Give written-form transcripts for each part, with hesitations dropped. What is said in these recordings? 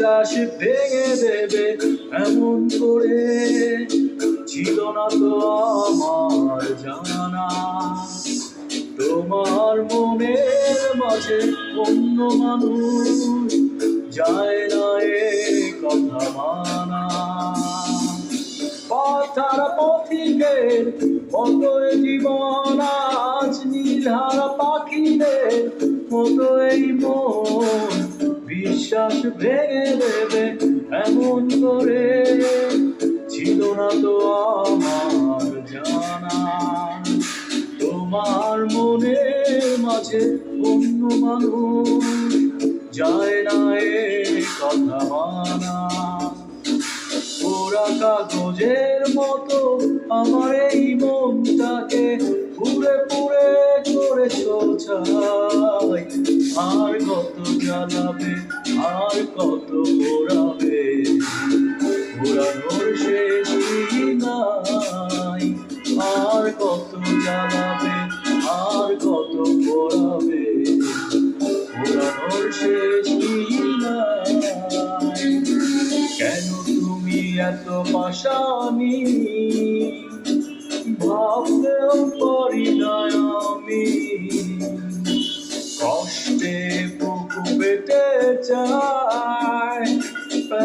বিশ্বাস ভেঙে দেবে এমন করে ছিল না তো আমার জানা। তোমার মনের মাঝে অন্য মানুষ যায় না এ কথা মানা। পথহারা পথিকের মতো জীবন আজ নীলহারা পাখিদের মতো এই মন বিশ্বাস ভেঙে দেবে এমন করে ছিল না তো আমার জানা। তোমার মনের মাঝে অন্য মানুষ যায় না এ কথা মানা। পোড়া কাগজের মতো আমার এই মনটাকে পুড়ে পুড়ে করেছ ছাই। আর কত জ্বালাবে আর কত পোড়াবে, পোড়ানোর শেষ নাই। আর কত জ্বালাবে আর কত পোড়াবে, পোড়ানোর শেষ নাই। কেন তুমি এত পাশানি ভাবতেও পারি না আমি। কষ্টে বুক পেতে চায়,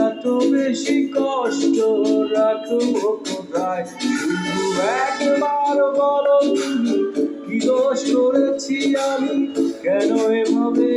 এত বেশি কষ্ট রাখবো কোথায়? শুধু একবার বলো তুমি কি দোষ করেছি আমি, কেন এভাবে